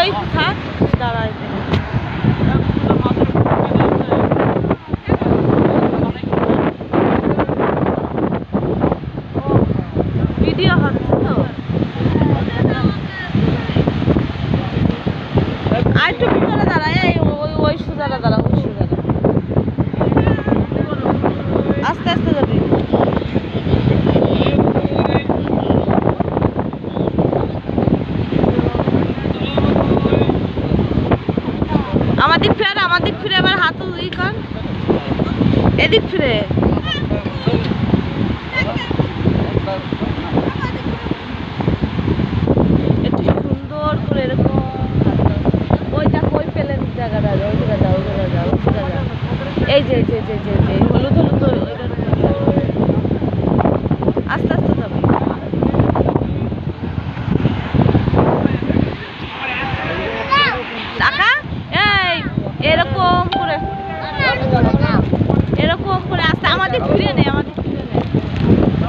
ওই থাক দাঁড়ায় ভিডিও হচ্ছে তো আর একটু ভিতরে দাঁড়ায় ওই সোজাটা দাঁড়া ওই সোজাটা আস্তে আস্তে যাবি আমাদের ফিরে আবার হাত ই কর এদিক ফিরে একটু সুন্দর করে এরকম ওইটা কই পেলেন জায়গাটা ওই জায়গা যাও ওই জায়গা যাও ওই জায়গা এই যে হলুদ আস্তে আস্তে যাবে টাকা এই এরকম করে আস্তে আমাদের ফিরে নেই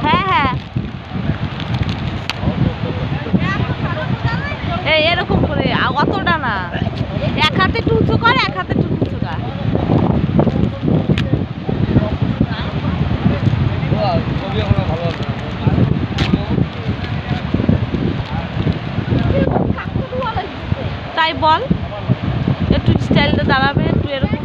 হ্যাঁ এই এরকম করে অতটা না এক হাতে একটু উঁচু কর এক হাতে একটু উঁচু কর তাই বল একটু স্টাইলটা দাঁড়াবে একটু এরকম